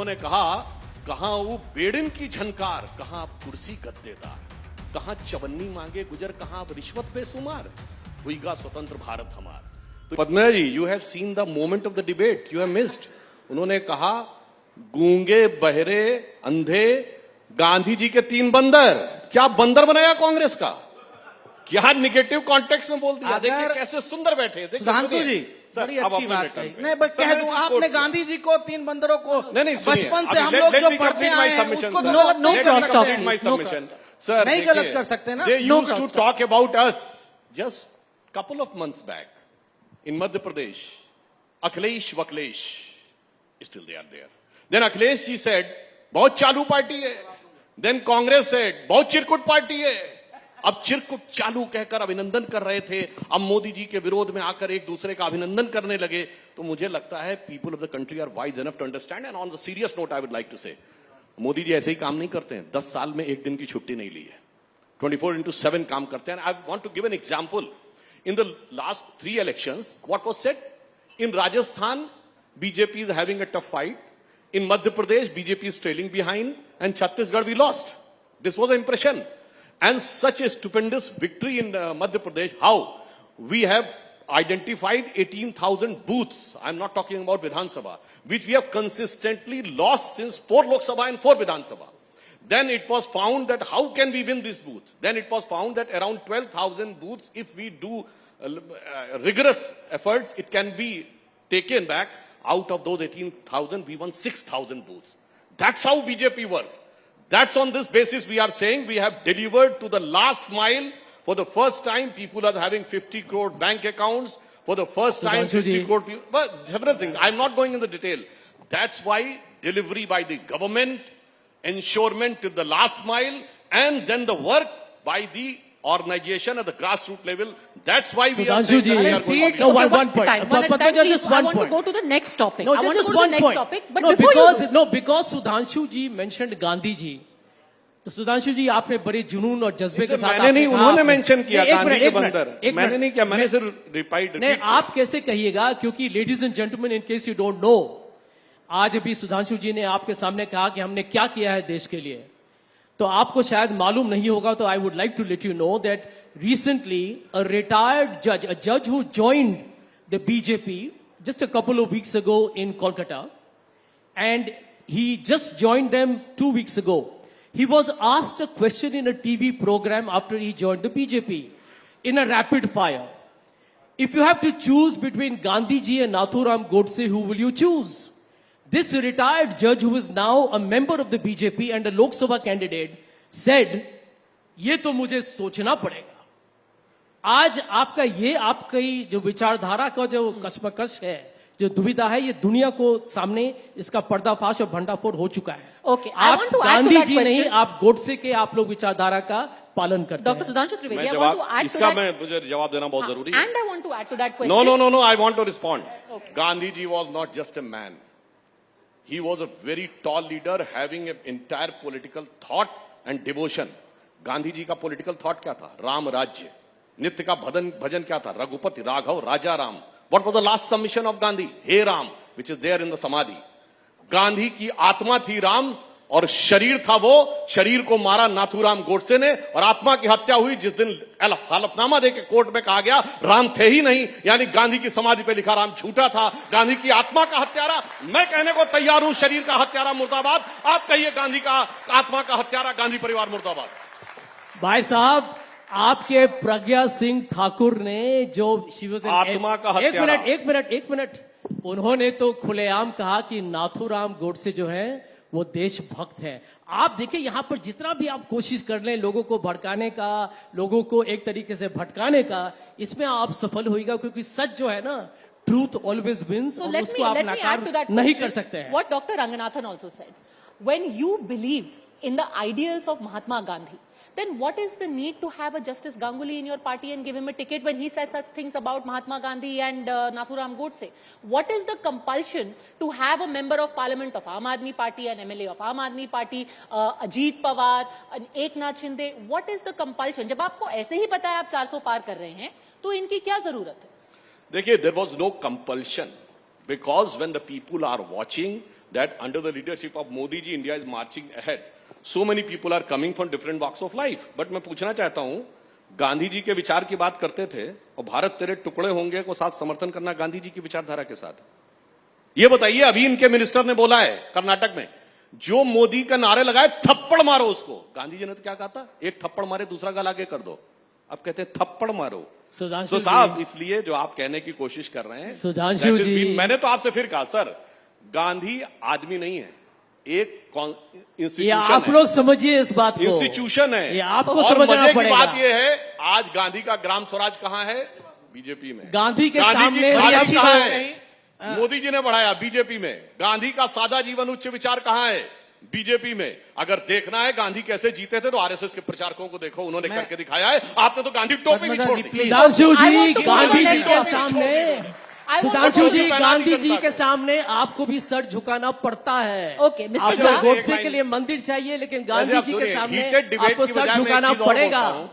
उन्होंने कहा, कहां वो बेड़न की झनकार, कहां आप कुर्सी गद्देदार, कहां चवन्नी मांगे गुजर, कहां आप रिश्वत पे सुमार, हुईगा स्वतंत्र भारत हमार। तो Padmaja ji, you have seen the moment of the debate, you have missed. उन्होंने कहा गूंगे बहरे अंधे गांधी जी के 3 बंदर। क्या बंदर बनाया कांग्रेस का? क्या निगेटिव कॉन्टेक्स्ट में बोल दिया। देखिए कैसे सुंदर बैठे। सुधांशु जी बड़ी अच्छी बात है। नहीं बस कह दूं, आपने गांधी जी को 3 बंदरों को बचपन से हम लोग जो पढ़ते आए हैं उसको नहीं गलत कर सकते ना। They used to talk about us just couple of months back in Madhya Pradesh. Akhilesh Vaklesh, still they are there. Then Akhilesh ji said, बहुत चालू पार्टी है। Then Congress said, बहुत चिरकुट पार्टी है। अब चिरकुट चालू कहकर अभिनंदन कर रहे थे, अब मोदी जी के विरोध में आकर एक दूसरे का अभिनंदन करने लगे। तो मुझे लगता है people of the country are wise enough to understand. And on the serious note I would like to say, Modi जी ऐसे ही काम नहीं करते हैं। 10 साल में एक दिन की छुट्टी नहीं ली है, 24/7 काम करते हैं। I want to give an example. In the last 3 elections what was said in Rajasthan, BJP is having a tough fight. In Madhya Pradesh, BJP is trailing behind, and Chhattisgarh we lost. This was the impression. And such a stupendous victory in Madhya Pradesh, how we have identified 18,000 booths, I'm not talking about Vidhan Sabha, which we have consistently lost since 4 Lok Sabha and 4 Vidhan Sabha. Then it was found that how can we win this booth? Then it was found that around 12,000 booths, if we do rigorous efforts, it can be taken back. Out of those 18,000, we won 6,000 booths. That's how BJP works. That's on this basis we are saying we have delivered to the last mile. For the first time, people are having 50 crore bank accounts. For the first time, 50 crore people. Well, several things. I'm not going in the detail. That's why delivery by the government, ensurement to the last mile, and then the work by the organization at the grassroots level. That's why we are saying that we are going to one point. Just one point. I want to go to the next topic. No, I want just to go to one the next point. topic. But No, before because Sudhanshu ji mentioned Gandhi ji. तो सुधांशु जी आपने बड़े जुनून और जज्बे के साथ मैंने नहीं, उन्होंने मेंशन किया गांधी के बंदर। मैंने नहीं किया, मैंने सिर्फ रिपीट। नहीं, आप कैसे कहिएगा, क्योंकि ladies and gentleman, in case you don't know, आज अभी सुधांशु जी ने आपके सामने कहा कि हमने क्या किया है देश के लिए। तो आपको शायद मालूम नहीं होगा, तो I would like to let you know that recently a retired judge, a judge who joined the BJP just a couple of weeks ago in Kolkata, and he just joined them 2 weeks ago. He was asked a question in a TV program after he joined the BJP in a rapid fire. If you have to choose between Gandhi ji and Nathuram Godse, who will you choose? This retired judge, who is now a member of the BJP and a Lok Sabha candidate, said, ये तो मुझे सोचना पड़ेगा। आज आपकी जो विचारधारा का जो कशमकश है, जो दुविधा है, ये दुनिया को सामने इसका पर्दाफाश और भंडाफोड़ हो चुका है। Okay, आप गांधी जी नहीं, आप गोडसे के आप लोग विचारधारा का पालन करते हैं। Dr. Sudhanshu Trivedi, I want to add to that. मुझे जवाब देना बहुत जरूरी है। And I want to add to that question. No, I want to respond. Okay. Gandhi ji was not just a man. He was a very tall leader having an entire political thought and devotion. Gandhi ji का political thought क्या था? राम राज्य। नित्य का भजन क्या था? Raghupati Raghav Raja Ram. What was the last submission of Gandhi? हे Ram, which is there in the samadhi. Gandhi की आत्मा थी राम और शरीर था वो। शरीर को मारा नाथूराम गोडसे ने और आत्मा की हत्या हुई जिस दिन हलफनामा देके कोर्ट में कहा गया राम थे ही नहीं, यानी गांधी की समाधि पे लिखा राम झूठा था। गांधी की आत्मा का हत्यारा मैं कहने को तैयार हूं, शरीर का हत्यारा मुर्दाबाद। आप कहिए गांधी का आत्मा का हत्यारा गांधी परिवार मुर्दाबाद। भाई साहब, आपके प्रज्ञा सिंह ठाकुर ने जो आत्मा का हत्यारा, एक मिनट, उन्होंने तो खुलेआम कहा कि नाथूराम गोडसे जो है वो देशभक्त है। आप देखिए, यहां पर जितना भी आप कोशिश कर लें लोगों को भड़काने का, लोगों को एक तरीके से भटकाने का, इसमें आप सफल होइएगा, क्योंकि सच जो है ना, ट्रूथ ऑलवेज विंस, और उसको आप नकार नहीं कर सकते हैं। What Dr. Ranganathan also said, when you believe in the ideals of Mahatma Gandhi, then what is the need to have a Justice Ganguly in your party and give him a ticket when he says such things about Mahatma Gandhi and Nathuram Godse? What is the compulsion to have a member of parliament of Aam Aadmi Party, an MLA of Aam Aadmi Party, Ajit Pawar, Eknath Shinde? What is the compulsion? जब आपको ऐसे ही पता है आप 400 पार कर रहे हैं, तो इनकी क्या जरूरत है? देखिए, there was no compulsion because when the people are watching, that under the leadership of Modi ji, India is marching ahead. So many people are coming from different walks of life. But मैं पूछना चाहता हूं, गांधी जी के विचार की बात करते थे और भारत तेरे टुकड़े होंगे को साथ समर्थन करना गांधी जी की विचारधारा के साथ। ये बताइए, अभी इनके मिनिस्टर ने बोला है कर्नाटक में, जो मोदी का नारे लगाए थप्पड़ मारो उसको। गांधी जी ने तो क्या कहा था, एक थप्पड़ मारे दूसरा गाल आगे कर दो। अब कहते हैं थप्पड़ मारो। सुधांशु तो साहब, इसलिए जो आप कहने की कोशिश कर रहे हैं, Sudhanshu that is ji, mean- मैंने तो आपसे फिर कहा सर, गांधी आदमी नहीं है, एक ये इंस्टीट्यूशन आप है, लोग समझिए इस बात को। इंस्टीट्यूशन है। ये आपको और समझना मजे की पड़ेगा। बात ये है, आज गांधी का ग्राम स्वराज कहां है? बीजेपी में। गांधी के गांधी सामने की खादी अच्छी कहां बात है? मोदी जी ने बढ़ाया बीजेपी में। गांधी का सादा जीवन उच्च विचार कहां है? बीजेपी में। अगर देखना है गांधी कैसे जीते थे तो आरएसएस के प्रचारकों को देखो, उन्होंने करके दिखाया है। आपने तो गांधी टोपी भी छोड़ दी। Sudhanshu I ji, want to Gandhi go ji to के the सामने, I want Sudhanshu to ji, go to Gandhi the जी के सामने आपको भी सर झुकाना पड़ता है। Okay, Mr. आपको Jha। गोडसे के लिए मंदिर चाहिए, लेकिन वैसे गांधी आप जी के सुनिए, सामने heated debate आपको की सर बजाय मैं एक झुकाना चीज और पड़ेगा। बोलता हूं।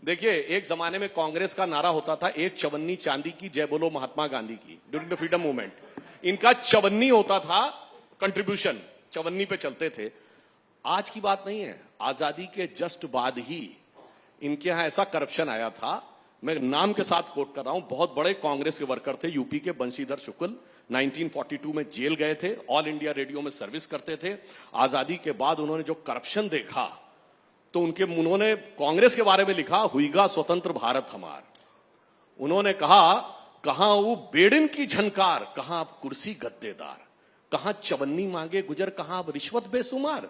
देखिए, एक जमाने में कांग्रेस का नारा होता था, एक चवन्नी चांदी की, जय बोलो महात्मा गांधी की, ड्यूरिंग द फ्रीडम मूवमेंट। इनका चवन्नी होता था, कंट्रीब्यूशन चवन्नी पे चलते थे। आज की बात नहीं है, आजादी के जस्ट बाद ही इनके यहां ऐसा करप्शन आया था। मैं नाम के साथ कोट कर रहा हूं, बहुत बड़े कांग्रेस के वर्कर थे, यूपी के बंशीधर शुक्ल 1942 में जेल गए थे, ऑल इंडिया रेडियो में सर्विस करते थे। आजादी के बाद उन्होंने जो करप्शन देखा तो उन्होंने कांग्रेस के बारे में लिखा, हुईगा स्वतंत्र भारत हमार। उन्होंने कहा, कहां वो बेड़िन की झनकार, कहां अब कुर्सी गद्देदार, कहां चवन्नी मांगे गुजर, कहां अब रिश्वत बेसुमार,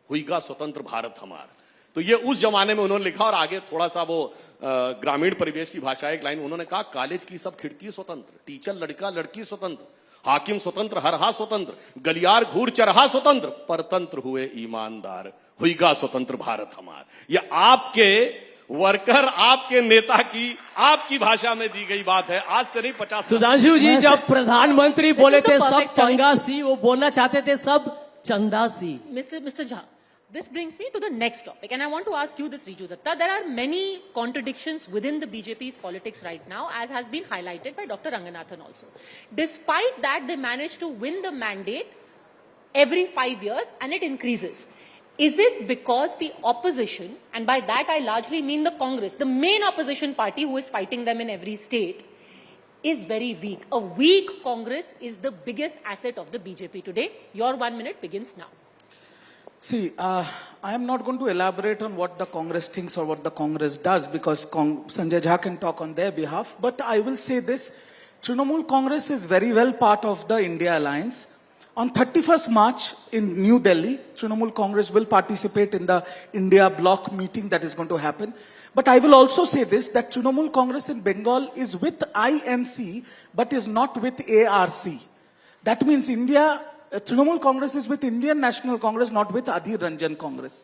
हुईगा स्वतंत्र भारत हमार। तो ये उस जमाने में उन्होंने लिखा। और आगे थोड़ा सा वो ग्रामीण परिवेश की भाषा, एक लाइन उन्होंने कहा, कॉलेज की सब खिड़की स्वतंत्र, टीचर लड़का लड़की स्वतंत्र, हाकिम स्वतंत्र, हरहा स्वतंत्र, गलियार घूर चरहा स्वतंत्र, परतंत्र हुए ईमानदार, हुईगा स्वतंत्र भारत हमार। ये आपके वर्कर, आपके नेता की, आपकी भाषा में दी गई बात है, आज से नहीं 50 साल। सुधांशु जी, जब प्रधानमंत्री बोले This is थे the सब perfect time. चंगासी, वो बोलना चाहते थे सब Chandasi. Mr. Jha, this brings me to the next topic, and I want to ask you this, Riju Datta. There are many contradictions within the BJP's politics right now, as has been highlighted by Dr. Ranganathan also. Despite that, they managed to win the mandate every 5 years, and it increases. Is it because the opposition, and by that I largely mean the Congress, the main opposition party who is fighting them in every state, is very weak? A weak Congress is the biggest asset of the BJP today. Your 1 minute begins now. See, I am not going to elaborate on what the Congress thinks or what the Congress does because Sanjay Jha can talk on their behalf. But I will say this, Trinamool Congress is very well part of the India Alliance. On 31st March in New Delhi, Trinamool Congress will participate in the India bloc meeting that is going to happen. But I will also say this, that Trinamool Congress in Bengal is with INC, but is not with ARC. That means Trinamool Congress is with Indian National Congress, not with Adhir Ranjan Congress.